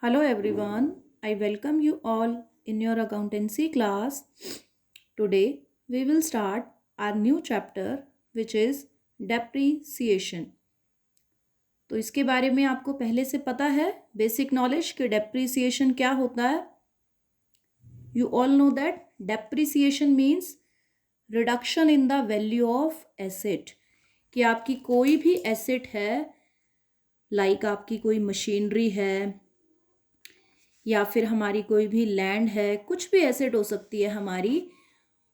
Hello everyone, I welcome you all in your accountancy class. Today we will start our new chapter which is depreciation. तो इसके बारे में आपको पहले से पता है बेसिक नॉलेज कि डेप्रिसिएशन क्या होता है. You all know that depreciation means reduction in the value of asset. कि आपकी कोई भी एसेट है लाइक आपकी कोई मशीनरी है या फिर हमारी कोई भी लैंड है, कुछ भी एसेट हो सकती है हमारी,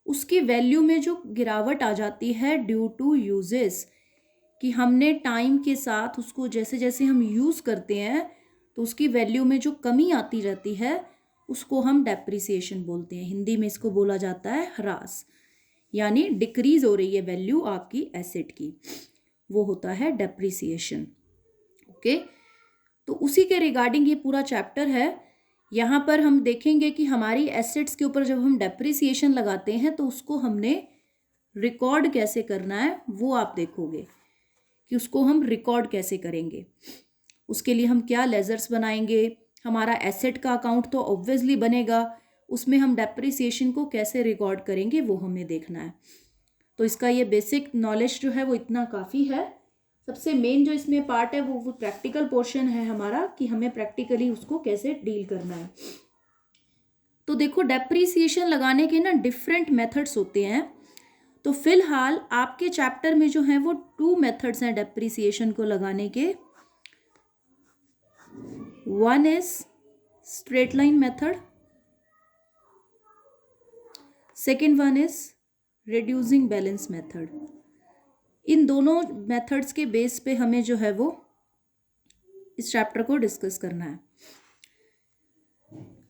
उसकी वैल्यू में जो गिरावट आ जाती है ड्यू टू यूजेस, कि हमने टाइम के साथ उसको जैसे जैसे हम यूज़ करते हैं तो उसकी वैल्यू में जो कमी आती रहती है उसको हम डेप्रिसिएशन बोलते हैं. हिंदी में इसको बोला जाता है ह्रास, यानी डिक्रीज हो रही है वैल्यू आपकी एसेट की, वो होता है डेप्रिसिएशन. ओके, तो उसी के रिगार्डिंग ये पूरा चैप्टर है. यहाँ पर हम देखेंगे कि हमारी एसेट्स के ऊपर जब हम डेप्रिसिएशन लगाते हैं तो उसको हमने रिकॉर्ड कैसे करना है वो आप देखोगे कि उसको हम रिकॉर्ड कैसे करेंगे. उसके लिए हम क्या लेजर्स बनाएंगे, हमारा एसेट का अकाउंट तो ऑब्वियसली बनेगा, उसमें हम डेप्रिसिएशन को कैसे रिकॉर्ड करेंगे वो हमें देखना है. तो इसका ये बेसिक नॉलेज जो है वो इतना काफ़ी है. सबसे मेन जो इसमें पार्ट है वो प्रैक्टिकल पोर्शन है हमारा, कि हमें प्रैक्टिकली उसको कैसे डील करना है. तो देखो डेप्रिसिएशन लगाने के ना डिफरेंट मेथड्स होते हैं. तो फिलहाल आपके चैप्टर में जो है वो 2 मेथड्स हैं डेप्रिसिएशन को लगाने के. One is straight line method, second one is reducing balance method. इन दोनों मेथड्स के बेस पे हमें जो है वो इस चैप्टर को डिस्कस करना है.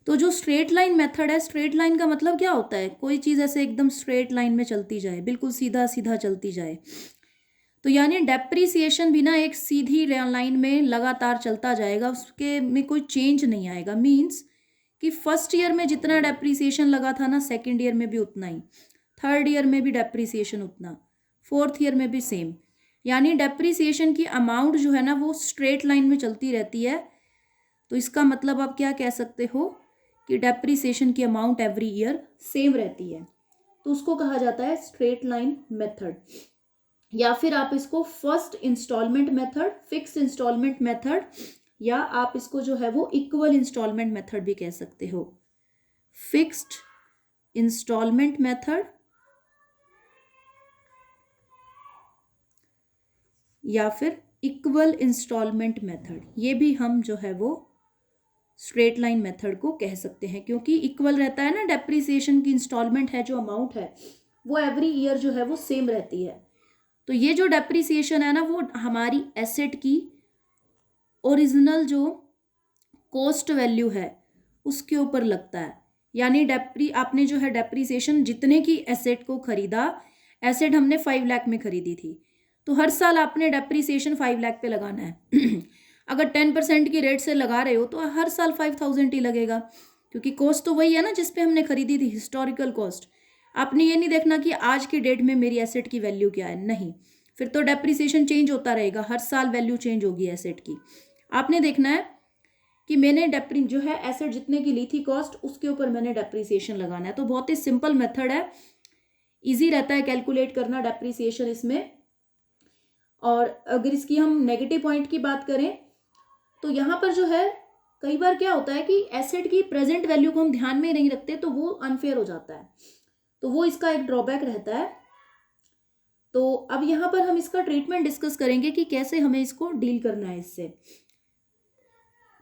तो जो स्ट्रेट लाइन मेथड है, स्ट्रेट लाइन का मतलब क्या होता है, कोई चीज़ ऐसे एकदम स्ट्रेट लाइन में चलती जाए, बिल्कुल सीधा सीधा चलती जाए. तो यानी डेप्रिसिएशन भी ना एक सीधी लाइन में लगातार चलता जाएगा, उसके में कोई चेंज नहीं आएगा. मीन्स कि फर्स्ट ईयर में जितना डेप्रिसिएशन लगा था ना, सेकेंड ईयर में भी उतना ही, थर्ड ईयर में भी डेप्रिसिएशन उतना, फोर्थ ईयर में भी सेम. यानी डेप्रिसिएशन की अमाउंट जो है ना वो स्ट्रेट लाइन में चलती रहती है. तो इसका मतलब आप क्या कह सकते हो कि डेप्रिसिएशन की अमाउंट एवरी ईयर सेम रहती है. तो उसको कहा जाता है स्ट्रेट लाइन मेथड. या फिर आप इसको first instalment method, fix instalment method, या आप इसको जो है वो इक्वल इंस्टॉलमेंट मेथड भी कह सकते हो. फिक्स्ड इंस्टॉलमेंट मेथड या फिर इक्वल इंस्टॉलमेंट मेथड, ये भी हम जो है वो स्ट्रेट लाइन मेथड को कह सकते हैं, क्योंकि इक्वल रहता है ना, डेप्रिसिएशन की इंस्टॉलमेंट है जो अमाउंट है वो एवरी ईयर जो है वो सेम रहती है. तो ये जो डेप्रिसिएशन है ना वो हमारी एसेट की ओरिजिनल जो कॉस्ट वैल्यू है उसके ऊपर लगता है. यानी आपने जो है डेप्रिसिएशन जितने की एसेट को खरीदा, एसेट हमने 5 लाख में खरीदी थी, तो हर साल आपने डेप्रिसिएशन 5 लाख पे लगाना है. अगर 10% की रेट से लगा रहे हो तो हर साल 5,000 ही लगेगा, क्योंकि कॉस्ट तो वही है ना जिस पे हमने खरीदी थी, हिस्टोरिकल कॉस्ट. आपने ये नहीं देखना कि आज की डेट में मेरी एसेट की वैल्यू क्या है, नहीं, फिर तो डेप्रिसिएशन चेंज होता रहेगा, हर साल वैल्यू चेंज होगी एसेट की. आपने देखना है कि मैंने जो है एसेट जितने की ली थी कॉस्ट, उसके ऊपर मैंने डेप्रिसिएशन लगाना है. तो बहुत ही सिंपल मेथड है, इजी रहता है कैलकुलेट करना डेप्रिसिएशन इसमें. और अगर इसकी हम नेगेटिव पॉइंट की बात करें तो यहाँ पर जो है कई बार क्या होता है कि एसेट की प्रेजेंट वैल्यू को हम ध्यान में नहीं रखते तो वो अनफेयर हो जाता है. तो वो इसका एक ड्रॉबैक रहता है. तो अब यहाँ पर हम इसका ट्रीटमेंट डिस्कस करेंगे कि कैसे हमें इसको डील करना है इससे.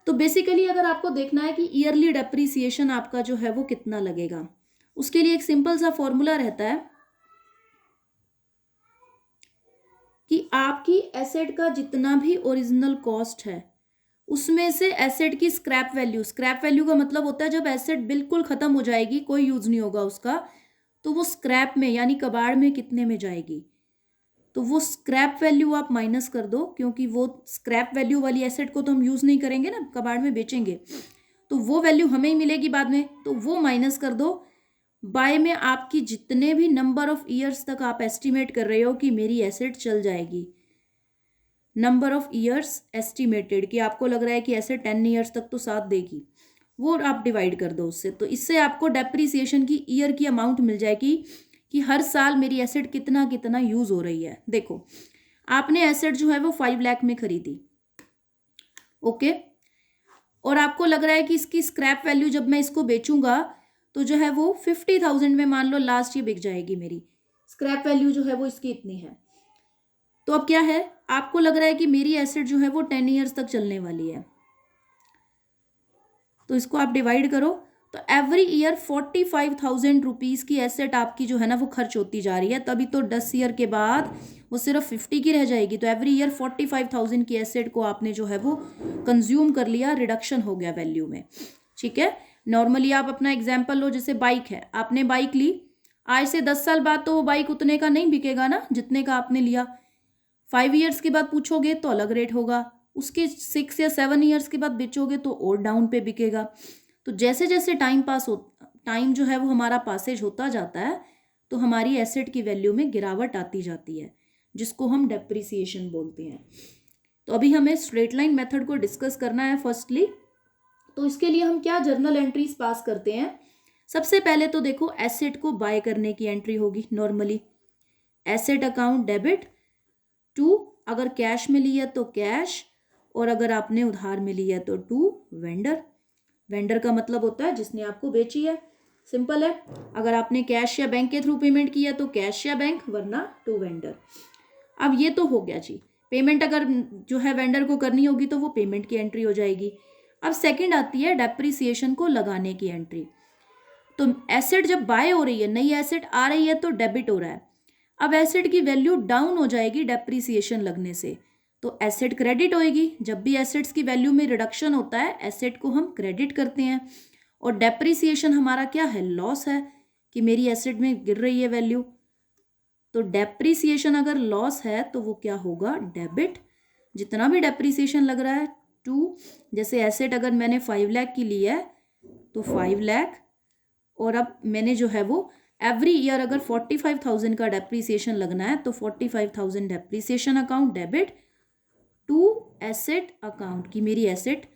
तो बेसिकली अगर आपको देखना है कि ईयरली डेप्रिसिएशन आपका जो है वो कितना लगेगा, उसके लिए एक सिंपल सा फॉर्मूला रहता है कि आपकी एसेट का जितना भी ओरिजिनल कॉस्ट है उसमें से एसेट की स्क्रैप वैल्यू, स्क्रैप वैल्यू का मतलब होता है जब एसेट बिल्कुल खत्म हो जाएगी, कोई यूज नहीं होगा उसका, तो वो स्क्रैप में यानी कबाड़ में कितने में जाएगी. तो वो स्क्रैप वैल्यू आप माइनस कर दो, क्योंकि वो स्क्रैप वैल्यू वाली एसेट को तो हम यूज़ नहीं करेंगे ना, कबाड़ में बेचेंगे, तो वो वैल्यू हमें ही मिलेगी बाद में, तो वो माइनस कर दो बाय में आपकी जितने भी नंबर ऑफ ईयर्स तक आप एस्टिमेट कर रहे हो कि मेरी एसेट चल जाएगी. नंबर ऑफ ईयर्स एस्टिमेटेड, कि आपको लग रहा है कि ऐसे 10 ईयर्स तक तो साथ देगी, वो आप डिवाइड कर दो उससे। तो इससे आपको डेप्रीसिएशन की ईयर की अमाउंट मिल जाएगी कि हर साल मेरी एसेट कितना कितना यूज़ हो रही है। देखो आपने एसेट जो है वो 5 लाख में खरीदी, ओके, और आपको लग रहा है कि इसकी स्क्रैप वैल्यू जब मैं इसको बेचूंगा तो जो है वो 50,000 में मान लो लास्ट ये बिक जाएगी, मेरी स्क्रैप वैल्यू जो है वो इसकी इतनी है। तो अब क्या है, आपको लग रहा है कि मेरी एसेट जो है वो 10 ईयर्स तक चलने वाली है, तो इसको आप डिवाइड करो, तो एवरी ईयर 45,000 रुपीज़ की एसेट आपकी जो है ना वो खर्च होती जा रही है। तभी तो 10 ईयर के बाद वो सिर्फ 50 की रह जाएगी। तो एवरी ईयर 45,000 की एसेट को आपने जो है वो कंज्यूम कर लिया, रिडक्शन हो गया वैल्यू में, ठीक है। नॉर्मली आप अपना एग्जाम्पल लो, जैसे बाइक है, आपने बाइक ली, आज से 10 साल बाद तो वो बाइक उतने का नहीं बिकेगा ना जितने का आपने लिया। 5 ईयर्स के बाद पूछोगे तो अलग रेट होगा, उसके 6 या 7 ईयर्स के बाद बेचोगे तो और डाउन पे बिकेगा। तो जैसे जैसे टाइम जो है वो हमारा पासेज होता जाता है तो हमारी एसेट की वैल्यू में गिरावट आती जाती है, जिसको हम डेप्रिसिएशन बोलते हैं। तो अभी हमें स्ट्रेट लाइन मेथड को डिस्कस करना है फर्स्टली। तो इसके लिए हम क्या जर्नल एंट्रीज पास करते हैं। सबसे पहले तो देखो एसेट को बाय करने की एंट्री होगी normally, asset account debit to, अगर कैश में ली है तो कैश, और अगर आपने उधार में ली है तो टू वेंडर। वेंडर का मतलब होता है जिसने आपको बेची है, सिंपल है। अगर आपने कैश या बैंक के थ्रू पेमेंट की है तो कैश या बैंक, वरना टू वेंडर। अब ये तो हो गया जी, पेमेंट अगर जो है वेंडर को करनी होगी तो वो पेमेंट की एंट्री हो जाएगी। अब सेकंड आती है डेप्रिसिएशन को लगाने की एंट्री। तो एसेट जब बाय हो रही है, नई एसेट आ रही है तो डेबिट हो रहा है। अब एसेट की वैल्यू डाउन हो जाएगी डेप्रिसिएशन लगने से, तो एसेट क्रेडिट होएगी। जब भी एसेट्स की वैल्यू में रिडक्शन होता है एसेट को हम क्रेडिट करते हैं, और डेप्रिसिएशन हमारा क्या है, लॉस है कि मेरी एसेट में गिर रही है वैल्यू। तो डेप्रिसिएशन अगर लॉस है तो वो क्या होगा, डेबिट। जितना भी डेप्रिसिएशन लग रहा है टू, जैसे एसेट अगर मैंने 5 लाख की ली है तो 5 लाख, और अब मैंने जो है वो एवरी ईयर अगर 45,000 का डेप्रीसिएशन लगना है तो 45,000 depreciation account debit to asset account, की मेरी एसेट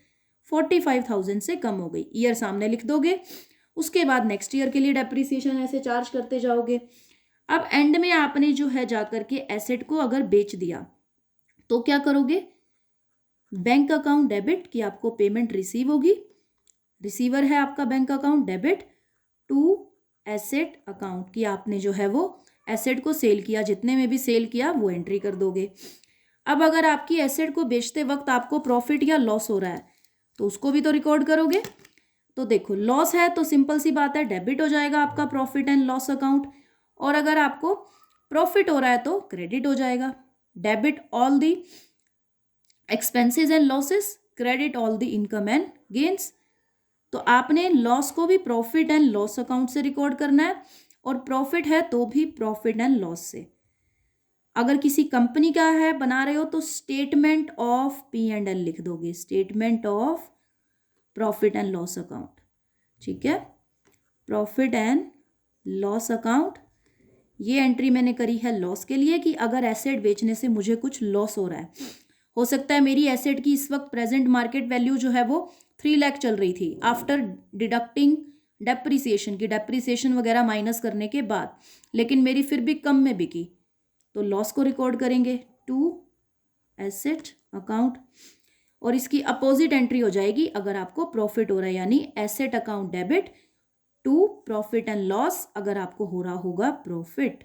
45,000 से कम हो गई, ईयर सामने लिख दोगे। उसके बाद नेक्स्ट ईयर के लिए डेप्रीसिएशन ऐसे चार्ज करते जाओगे। अब एंड में आपने जो है जाकर के एसेट को अगर बेच दिया तो क्या करोगे, बैंक अकाउंट डेबिट, कि आपको पेमेंट रिसीव होगी, रिसीवर है आपका bank account, debit to asset account, कि आपने जो है वो एसेट को सेल किया, जितने में भी सेल किया वो एंट्री कर दोगे। अब अगर आपकी एसेट को बेचते वक्त आपको प्रॉफिट या लॉस हो रहा है तो उसको भी तो रिकॉर्ड करोगे। तो देखो लॉस है तो सिंपल सी बात है, डेबिट हो जाएगा आपका प्रॉफिट एंड लॉस अकाउंट, और अगर आपको प्रॉफिट हो रहा है तो क्रेडिट हो जाएगा, debit all the expenses and losses, credit all the income and gains. तो आपने लॉस को भी प्रॉफिट एंड लॉस अकाउंट से रिकॉर्ड करना है, और प्रॉफिट है तो भी प्रॉफिट एंड लॉस से। अगर किसी कंपनी का है बना रहे हो तो स्टेटमेंट ऑफ P&L लिख दोगे, statement of profit and loss account, ठीक है। प्रॉफिट एंड लॉस अकाउंट, ये एंट्री मैंने करी है लॉस के लिए, कि अगर एसेट बेचने से मुझे कुछ लॉस हो रहा है, हो सकता है मेरी एसेट की इस वक्त प्रेजेंट मार्केट वैल्यू जो है वो 3 लाख चल रही थी, आफ्टर डिडक्टिंग डेप्रिसिएशन, की डेप्रिसिएशन वगैरह माइनस करने के बाद, लेकिन मेरी फिर भी कम में बिकी, तो लॉस को रिकॉर्ड करेंगे टू एसेट अकाउंट, और इसकी अपोजिट एंट्री हो जाएगी अगर आपको प्रॉफिट हो रहा है, यानी asset account debit to profit and loss अगर आपको हो रहा होगा प्रॉफिट।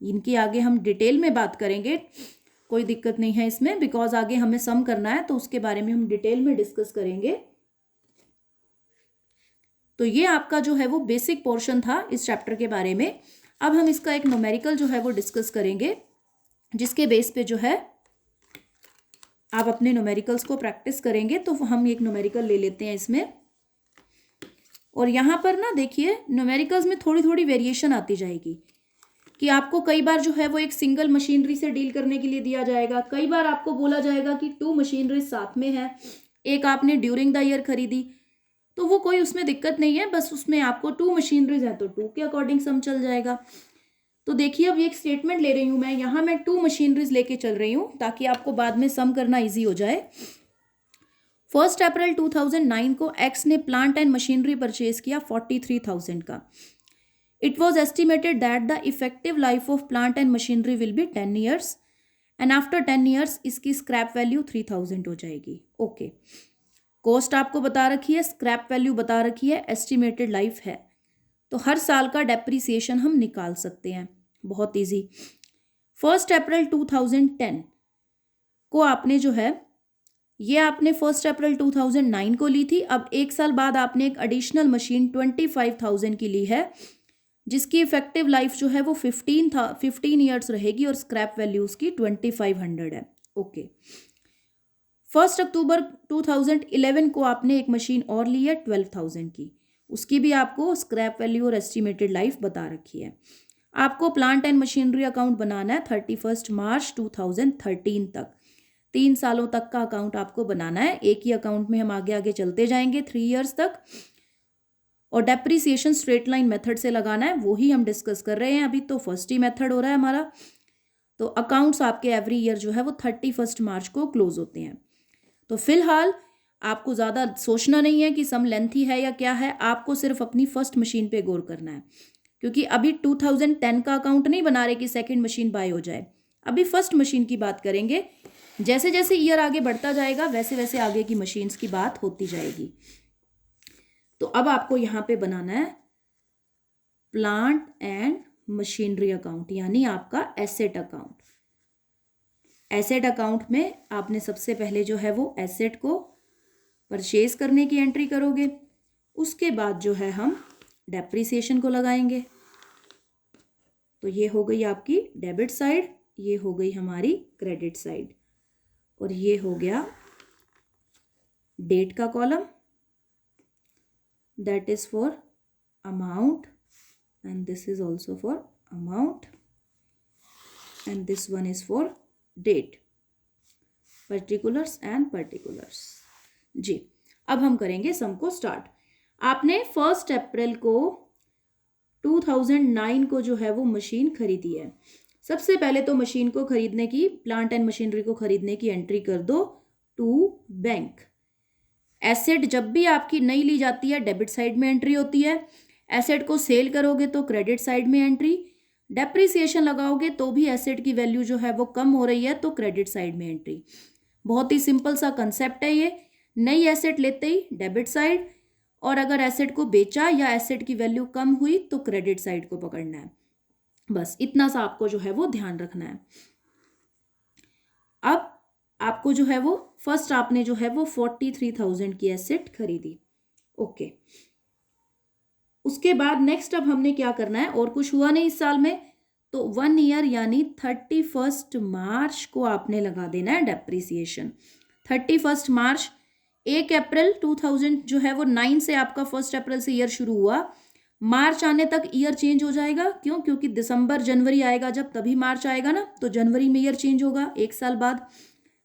इनकी आगे हम डिटेल में बात करेंगे, कोई दिक्कत नहीं है इसमें, बिकॉज आगे हमें सम करना है तो उसके बारे में हम डिटेल में डिस्कस करेंगे। तो ये आपका जो है वो बेसिक पोर्शन था इस चैप्टर के बारे में। अब हम इसका एक न्यूमेरिकल जो है वो डिस्कस करेंगे, जिसके बेस पे जो है आप अपने न्यूमेरिकल्स को प्रैक्टिस करेंगे। तो हम एक न्यूमेरिकल ले लेते हैं इसमें, और यहाँ पर ना देखिए न्यूमेरिकल्स में थोड़ी थोड़ी वेरिएशन आती जाएगी, कि आपको कई बार जो है वो एक सिंगल मशीनरी से डील करने के लिए दिया जाएगा, कई बार आपको बोला जाएगा कि 2 मशीनरी साथ में है, एक आपने ड्यूरिंग द ईयर खरीदी, तो वो कोई उसमें दिक्कत नहीं है, बस उसमें आपको 2 मशीनरीज हैं तो 2 के अकॉर्डिंग सम चल जाएगा। तो देखिए अब ये एक स्टेटमेंट ले रही हूँ मैं, यहाँ मैं 2 मशीनरीज लेके चल रही हूँ ताकि आपको बाद में सम करना ईजी हो जाए। 1 अप्रैल 2009 को एक्स ने प्लांट एंड मशीनरी परचेज किया 43,000 का। It was estimated that the effective life of plant and machinery will be 10 years and after 10 years इसकी स्क्रैप वैल्यू 3,000 हो जाएगी। ओके, कॉस्ट आपको बता रखी है, स्क्रैप वैल्यू बता रखी है, एस्टिमेटेड लाइफ है, तो हर साल का डेप्रिसिएशन हम निकाल सकते हैं, बहुत इजी। 1 अप्रैल 2010 को आपने जो है ये आपने 1 अप्रैल 2009 को ली थी। अब एक साल बाद आपने एक एडिशनल मशीन 25,000 की ली है जिसकी इफेक्टिव लाइफ जो है वो 15 ईयर्स रहेगी और स्क्रैप वैल्यू उसकी 2500 है। ओके, 1 अक्टूबर 2011 को आपने एक मशीन और ली है 12,000 की, उसकी भी आपको स्क्रैप वैल्यू और एस्टिमेटेड लाइफ बता रखी है। आपको प्लांट एंड मशीनरी अकाउंट बनाना है 31 मार्च 2013 तक, 3 सालों तक का अकाउंट आपको बनाना है। एक ही अकाउंट में हम आगे आगे चलते जाएंगे 3 ईयर्स तक, और डेप्रिसिएशन स्ट्रेट लाइन मेथड से लगाना है, वो ही हम डिस्कस कर रहे हैं अभी, तो फर्स्ट ही मेथड हो रहा है हमारा। तो अकाउंट्स आपके एवरी ईयर जो है वो 31 मार्च को क्लोज होते हैं। तो फिलहाल आपको ज़्यादा सोचना नहीं है कि सम लेंथी है या क्या है, आपको सिर्फ अपनी फर्स्ट मशीन पे गौर करना है, क्योंकि अभी 2010 का अकाउंट नहीं बना रहे कि सेकंड मशीन बाय हो जाए, अभी फर्स्ट मशीन की बात करेंगे। जैसे जैसे ईयर आगे बढ़ता जाएगा वैसे वैसे आगे की मशीन्स की बात होती जाएगी। तो अब आपको यहाँ पे बनाना है प्लांट एंड मशीनरी अकाउंट, यानी आपका एसेट अकाउंट। एसेट अकाउंट में आपने सबसे पहले जो है वो एसेट को परचेज करने की एंट्री करोगे, उसके बाद जो है हम डेप्रिसिएशन को लगाएंगे। तो ये हो गई आपकी डेबिट साइड, ये हो गई हमारी क्रेडिट साइड, और ये हो गया डेट का column, that is for amount and this is also for amount and this one is for date, particulars and particulars। जी, अब हम करेंगे सम को स्टार्ट। आपने 1 अप्रैल को 2009 को जो है वो मशीन खरीदी है। सबसे पहले तो मशीन को खरीदने की, प्लांट एंड मशीनरी को खरीदने की एंट्री कर दो टू बैंक। एसेट जब भी आपकी नई ली जाती है डेबिट साइड में एंट्री होती है, एसेट को सेल करोगे तो क्रेडिट साइड में एंट्री, डेप्रिसिएशन लगाओगे तो भी एसेट की वैल्यू जो है वो कम हो रही है तो क्रेडिट साइड में एंट्री। बहुत ही सिंपल सा कंसेप्ट है ये। नई एसेट लेते ही डेबिट साइड, और अगर एसेट को बेचा या एसेट की वैल्यू कम हुई तो क्रेडिट साइड को पकड़ना है। बस इतना सा आपको जो है वो ध्यान रखना है। अब आपको जो है वो फर्स्ट आपने जो है वो 43,000 की एसेट खरीदी। ओके, उसके बाद नेक्स्ट अब हमने क्या करना है, और कुछ हुआ नहीं इस साल में, तो 1 ईयर यानी 31 मार्च को आपने लगा देना है डेप्रिसिएशन। 31 मार्च, 1 अप्रैल 2000 जो है वो 9 से आपका 1 अप्रैल से ईयर शुरू हुआ, मार्च आने तक ईयर चेंज हो जाएगा। क्यों? क्योंकि दिसंबर जनवरी आएगा जब, तभी मार्च आएगा ना, तो जनवरी में ईयर चेंज होगा 1 साल बाद।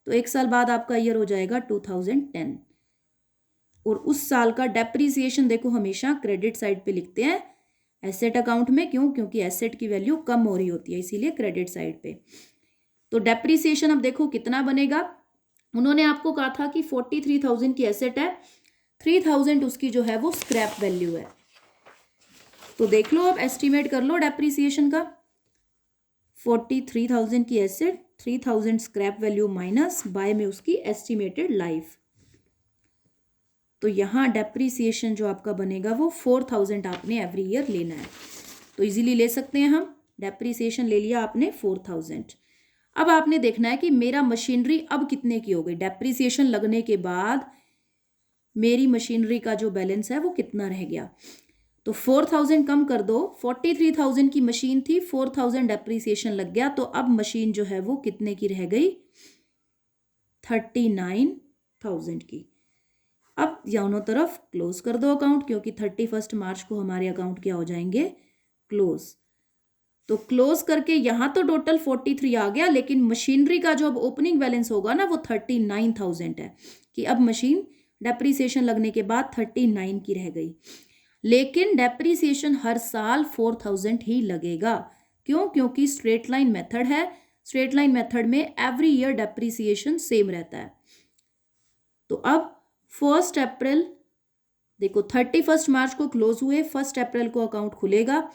तो 1 साल बाद आपका ईयर हो जाएगा 2010, और उस साल का डेप्रिसिएशन देखो हमेशा क्रेडिट साइड पे लिखते हैं एसेट अकाउंट में। क्यों? क्योंकि एसेट की वैल्यू कम हो रही होती है, इसीलिए क्रेडिट साइड पे। तो डेप्रिसिएशन अब देखो कितना बनेगा। उन्होंने आपको कहा था कि 43,000 की एसेट है, 3,000 उसकी जो है वो स्क्रैप वैल्यू है। तो देख लो, अब एस्टिमेट कर लो डेप्रिसिएशन का। 43,000 की asset, 3,000 scrap value minus by में उसकी एस्टिमेटेड लाइफ। तो यहाँ डेप्रिसिएशन जो आपका बनेगा वो 4,000 आपने एवरी ईयर लेना है। तो इजीली ले सकते हैं हम। डेप्रिसिएशन ले लिया आपने 4,000। अब आपने देखना है कि मेरा मशीनरी अब कितने की हो गई। डेप्रिसिएशन लगने के बाद मेरी मशीनरी का जो बैलेंस है वो कितना रह गया। तो 4,000 कम कर दो, 43,000 की मशीन थी, 4,000 डेप्रिसिएशन लग गया, तो अब मशीन जो है वो कितने की रह गई, 39,000 की। अब दोनों तरफ क्लोज कर दो अकाउंट, क्योंकि 31 मार्च को हमारे अकाउंट क्या हो जाएंगे, क्लोज। तो क्लोज करके यहाँ तो टोटल 43 आ गया, लेकिन मशीनरी का जो अब ओपनिंग बैलेंस होगा ना वो 39,000 है, कि अब मशीन डेप्रिसिएशन लगने के बाद 39 की रह गई। लेकिन डेप्रिसिएशन हर साल 4,000 ही लगेगा, क्यों? क्योंकि स्ट्रेट लाइन मेथड है। स्ट्रेट लाइन मेथड में एवरी ईयर डेप्रिसिएशन सेम रहता है। तो अब 1 अप्रैल देखो 31 मार्च को क्लोज हुए, 1 अप्रैल को अकाउंट खुलेगा।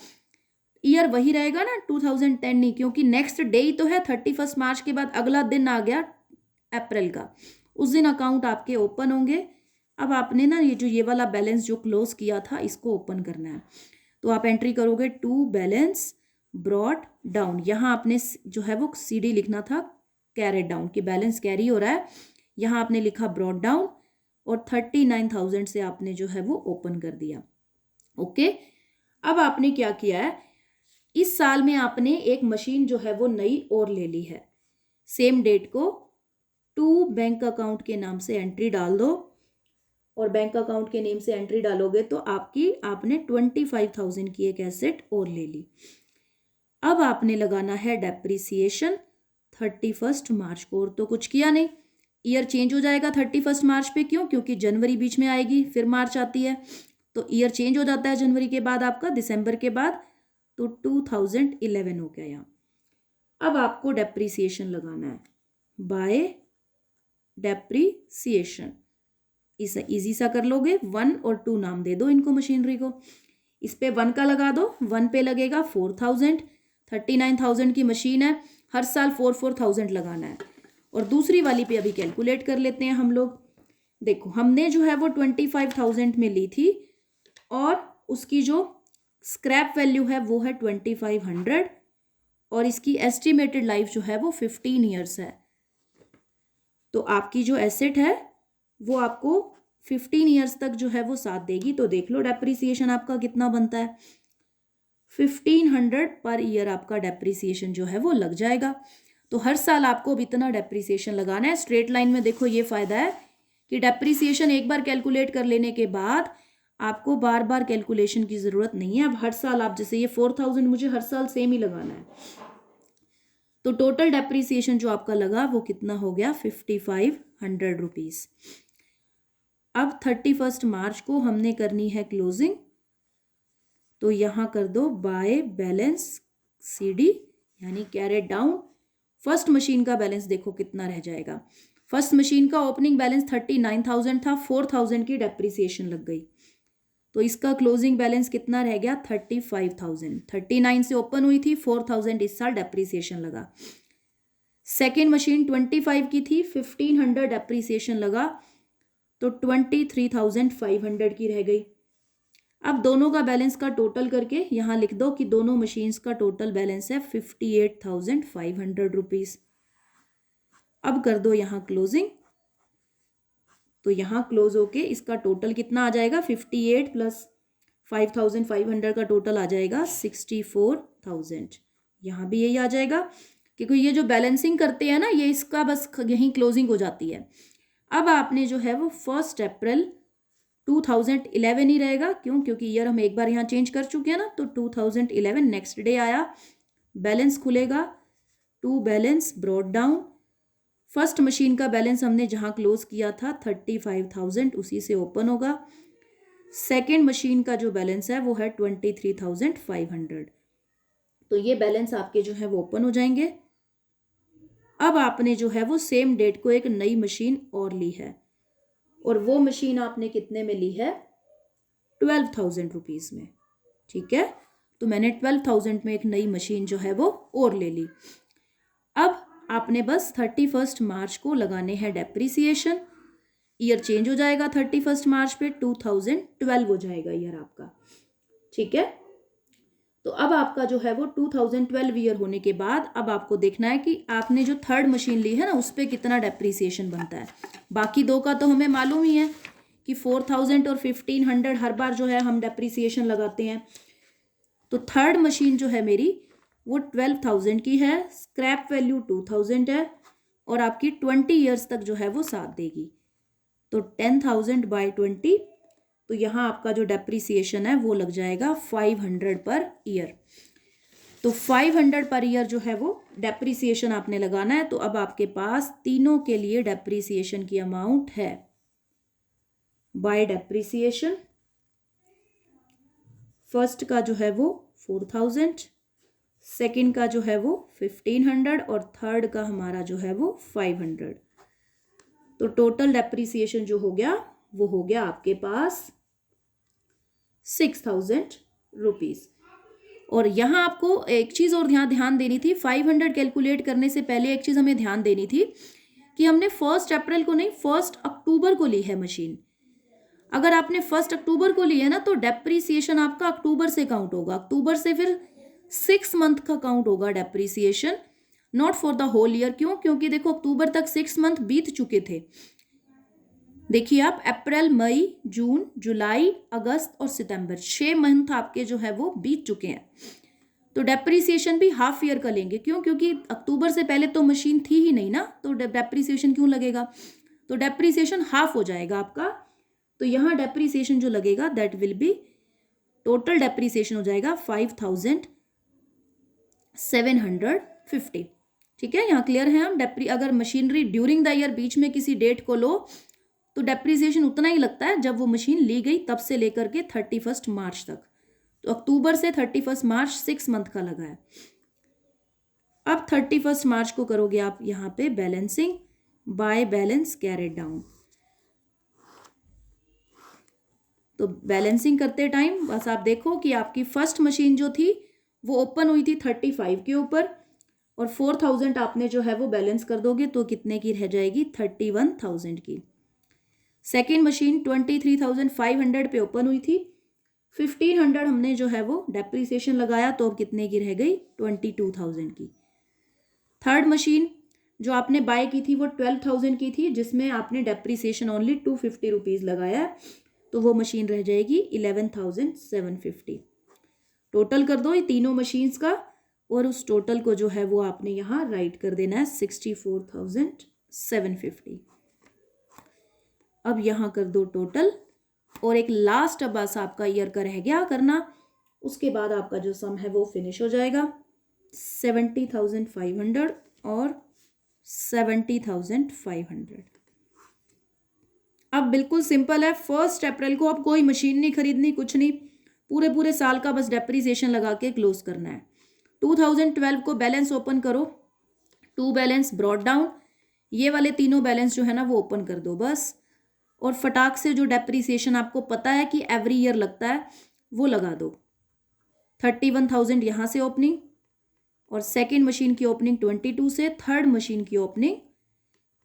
ईयर वही रहेगा ना 2010 नहीं, क्योंकि नेक्स्ट डे ही तो है 31 मार्च के बाद अगला दिन आ गया अप्रैल का, उस दिन अकाउंट आपके ओपन होंगे। अब आपने ना ये वाला बैलेंस जो क्लोज किया था इसको ओपन करना है। तो आप एंट्री करोगे टू बैलेंस ब्रॉट डाउन। यहाँ आपने जो है वो CD लिखना था कैरेट डाउन, कि बैलेंस कैरी हो रहा है। यहाँ आपने लिखा ब्रॉट डाउन और 39,000 से आपने जो है वो ओपन कर दिया। ओके, अब आपने क्या किया है, इस साल में आपने एक मशीन जो है वो नई और ले ली है। सेम डेट को टू बैंक अकाउंट के नाम से एंट्री डाल दो, और बैंक अकाउंट के नेम से एंट्री डालोगे तो आपने 25,000 की एक एसेट और ले ली। अब आपने लगाना है डेप्रिसिएशन 31 मार्च को, और तो कुछ किया नहीं। ईयर चेंज हो जाएगा 31 मार्च पे, क्यों? क्योंकि जनवरी बीच में आएगी, फिर मार्च आती है, तो ईयर चेंज हो जाता है जनवरी के बाद आपका, दिसंबर के बाद, तो 2011 हो गया यहाँ। अब आपको डेप्रिसिएशन लगाना है बाय डेप्रिसिएशन। इसे इजी सा कर लोगे, 1 और 2 नाम दे दो इनको मशीनरी को। इस पे 1 का लगा दो, 1 पे लगेगा 4,000, 39,000 की मशीन है, हर साल 4,000 लगाना है। और दूसरी वाली पे अभी कैलकुलेट कर लेते हैं हम लोग। देखो हमने जो है वो 25,000 में ली थी, और उसकी जो स्क्रैप वैल्यू है वो है 2,500, और इसकी एस्टिमेटेड लाइफ जो है वो 15 ईयर्स है। तो आपकी जो एसेट है वो आपको 15 ईयर्स तक जो है वो साथ देगी। तो देख लो डेप्रिसिएशन आपका कितना बनता है, 1,500 पर ईयर आपका डेप्रिसिएशन जो है वो लग जाएगा। तो हर साल आपको अब इतना डेप्रिसिएशन लगाना है। स्ट्रेट लाइन में देखो ये फायदा है कि डेप्रिसिएशन एक बार कैलकुलेट कर लेने के बाद आपको बार बार कैलकुलेशन की जरूरत नहीं है। अब हर साल आप जैसे ये 4,000 मुझे हर साल सेम ही लगाना है, तो टोटल डेप्रिसिएशन जो आपका लगा वो कितना हो गया, 5,500 रुपीज। अब 31 मार्च को हमने करनी है क्लोजिंग, तो यहाँ कर दो बाय बैलेंस CD यानी कैरेट डाउन। फर्स्ट मशीन का बैलेंस देखो कितना रह जाएगा। फर्स्ट मशीन का ओपनिंग बैलेंस 39,000 था, 4,000 की डेप्रिसिएशन लग गई, तो इसका क्लोजिंग बैलेंस कितना रह गया, 35,000। 39 से ओपन हुई थी, 4,000 इस साल डेप्रिसिएशन लगा। सेकेंड मशीन 25 की थी, 1,500 डेप्रिसिएशन लगा, तो 23,500 की रह गई। अब दोनों का बैलेंस का टोटल करके यहाँ लिख दो कि दोनों मशीन्स का टोटल बैलेंस है 58,500 रुपीज। अब कर दो यहाँ क्लोजिंग, तो यहाँ क्लोज होके इसका टोटल कितना आ जाएगा, 58 प्लस 5,500 का टोटल आ जाएगा 64,000। यहाँ भी यही आ जाएगा, क्योंकि ये जो बैलेंसिंग करते हैं ना ये इसका बस यहीं क्लोजिंग हो जाती है। अब आपने जो है वो 1 अप्रैल 2011 ही रहेगा, क्यों? क्योंकि ईयर हम एक बार यहाँ चेंज कर चुके हैं ना, तो 2011 नेक्स्ट डे आया, बैलेंस खुलेगा, to balance brought down. First machine का बैलेंस हमने जहाँ क्लोज किया था 35,000, उसी से ओपन होगा। सेकेंड मशीन का जो बैलेंस है वो है 23,500, तो ये बैलेंस आपके जो है वो ओपन हो जाएंगे। अब आपने जो है वो सेम डेट को एक नई मशीन और ली है, और वो मशीन आपने कितने में ली है, 12,000 रुपीज में। ठीक है, तो मैंने 12,000 में एक नई मशीन जो है वो और ले ली। अब आपने बस 31 मार्च को लगाने हैं डेप्रिसिएशन। ईयर चेंज हो जाएगा 31 मार्च पे, 2012 हो जाएगा ईयर आपका। ठीक है, तो अब आपका जो है वो 2012 ईयर होने के बाद अब आपको देखना है कि आपने जो थर्ड मशीन ली है ना उस पर कितना डेप्रिसिएशन बनता है। बाकी दो का तो हमें मालूम ही है कि 4,000 और 1,500 हर बार जो है हम डेप्रिसिएशन लगाते हैं। तो थर्ड मशीन जो है मेरी वो 12,000 की है, स्क्रैप वैल्यू 2,000 है, और आपकी 20 ईयर्स तक जो है वो साथ देगी। तो 10,000 बाय 20, तो यहाँ आपका जो डेप्रिसिएशन है वो लग जाएगा 500 पर ईयर। तो 500 पर ईयर जो है वो डेप्रिसिएशन आपने लगाना है। तो अब आपके पास तीनों के लिए डेप्रिसिएशन की अमाउंट है बाय डेप्रिसिएशन। फर्स्ट का जो है वो 4,000, सेकंड का जो है वो 1500 और थर्ड का हमारा जो है वो 500। तो टोटल डेप्रिसिएशन जो हो गया वो हो गया आपके पास 6000 रुपीज। और यहाँ आपको एक चीज़ और ध्यान देनी थी, 500 कैलकुलेट करने से पहले एक चीज़ हमें ध्यान देनी थी कि हमने 1 अप्रैल को नहीं 1 अक्टूबर को ली है मशीन। अगर आपने 1 अक्टूबर को ली है ना तो डेप्रीसिएशन आपका अक्टूबर से काउंट होगा, अक्टूबर से फिर 6 मंथ का काउंट होगा depreciation, not for the whole year. क्यों? क्योंकि देखो अक्टूबर तक 6 मंथ बीत चुके थे। देखिए आप, अप्रैल, मई, जून, जुलाई, अगस्त और सितंबर 6 मंथ आपके जो है वो बीत चुके हैं। तो डेप्रीसिएशन भी हाफ ईयर का लेंगे। क्यों? क्योंकि अक्टूबर से पहले तो मशीन थी ही नहीं ना, तो डेप्रीसिएशन क्यों लगेगा? तो डेप्रीसिएशन हाफ हो जाएगा आपका। तो यहाँ डेप्रीसिएशन जो लगेगा that will be, total depreciation हो जाएगा 5750। ठीक है, यहाँ क्लियर है हम? अगर मशीनरी ड्यूरिंग द ईयर बीच में किसी डेट को लो तो डेप्रीसिएशन उतना ही लगता है जब वो मशीन ली गई तब से लेकर के 31 मार्च तक। तो अक्टूबर से 31 मार्च 6 मंथ का लगा है। अब 31 मार्च को करोगे आप यहाँ पे balancing by balance carried down. तो बैलेंसिंग करते टाइम बस आप देखो कि आपकी फर्स्ट मशीन जो थी वो ओपन हुई थी 35 के ऊपर, और 4000 आपने जो है वो बैलेंस कर दोगे तो कितने की रह जाएगी? 31,000 की। सेकेंड मशीन 23,500 पे ओपन हुई थी, 1500 हमने जो है वो डेप्रीसिएशन लगाया तो अब कितने की रह गई? 22,000 की। थर्ड मशीन जो आपने बाय की थी वो 12,000 की थी, जिसमें आपने डेप्रीसिएशन ओनली 250 रुपीज़ लगाया, तो वो मशीन रह जाएगी 11,750। टोटल कर दो ये तीनों मशीन्स का, और उस टोटल को जो है वो आपने यहाँ राइट कर देना है 64,750। अब यहाँ कर दो टोटल, और एक लास्ट अब बस आपका ईयर का रह गया करना, उसके बाद आपका जो सम है वो फिनिश हो जाएगा। 70,500 और 70,500। अब बिल्कुल सिंपल है, 1 अप्रैल को अब कोई मशीन नहीं खरीदनी, कुछ नहीं, पूरे साल का बस डेप्रीसिएशन लगा के क्लोज करना है। 2012 को बैलेंस ओपन करो, 2 बैलेंस ब्रॉट डाउन, ये वाले तीनों बैलेंस जो है ना वो ओपन कर दो बस, और फटाक से जो डेप्रीसिएशन आपको पता है कि एवरी ईयर लगता है वो लगा दो। 31,000 यहाँ से ओपनिंग, और सेकेंड मशीन की ओपनिंग 22 से, थर्ड मशीन की ओपनिंग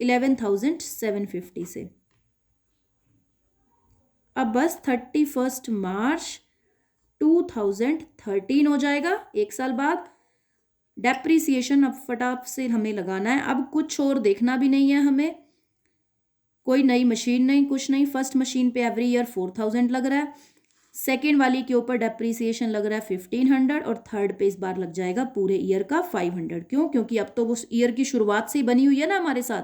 11,750 से। अब बस 31 मार्च 2013 हो जाएगा, एक साल बाद। डेप्रीसिएशन अब फटाक से हमें लगाना है, अब कुछ और देखना भी नहीं है हमें, कोई नई मशीन नहीं, कुछ नहीं। फर्स्ट मशीन पे एवरी ईयर 4,000 लग रहा है, सेकेंड वाली के ऊपर डेप्रीसिएशन लग रहा है 1500, और थर्ड पे इस बार लग जाएगा पूरे ईयर का 500। क्यों? क्योंकि अब तो वो ईयर की शुरुआत से ही बनी हुई है ना हमारे साथ,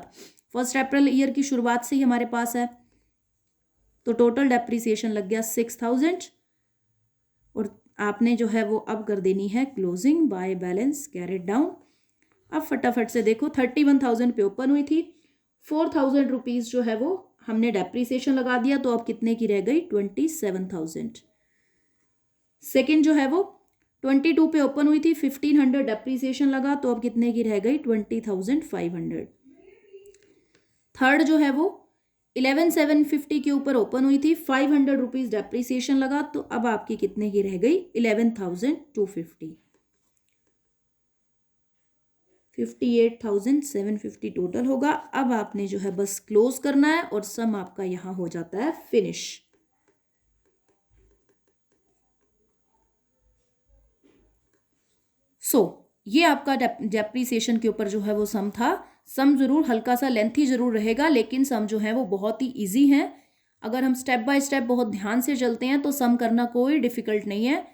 1 अप्रैल ईयर की शुरुआत से ही हमारे पास है। तो टोटल डेप्रीसिएशन लग गया 6,000, और आपने जो है वो अब कर देनी है closing by balance carried down. अब फटाफट से देखो, 31,000 पे ओपन हुई थी, 4,000 रुपीज़ जो है वो हमने डेप्रीसिएशन लगा दिया, तो अब कितने की रह गई? 27,000। सेकेंड जो है वो 22 पे ओपन हुई थी, 1500 डेप्रीसिएशन लगा, तो अब कितने की रह गई? 20,500। थर्ड जो है वो 11,750 के ऊपर ओपन हुई थी, 500 रुपीज़ डेप्रीसिएशन लगा, तो अब आपकी कितने की रह गई? 11,250। 58,750 टोटल होगा। अब आपने जो है बस क्लोज करना है, और सम आपका यहाँ हो जाता है फिनिश। ये आपका डेप्रीसिएशन के ऊपर जो है वो सम था। सम जरूर हल्का सा लेंथी जरूर रहेगा, लेकिन सम जो है वो बहुत ही ईजी है। अगर हम स्टेप बाय स्टेप बहुत ध्यान से चलते हैं तो सम करना कोई डिफिकल्ट नहीं है।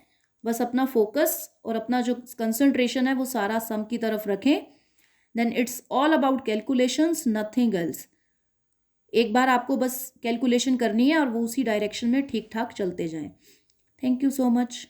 बस अपना फोकस और अपना जो कंसंट्रेशन है वो सारा सम की तरफ रखें। Then it's all about calculations, nothing else. एक बार आपको बस कैलकुलेशन करनी है और वो उसी डायरेक्शन में ठीक ठाक चलते जाएं। Thank you so much.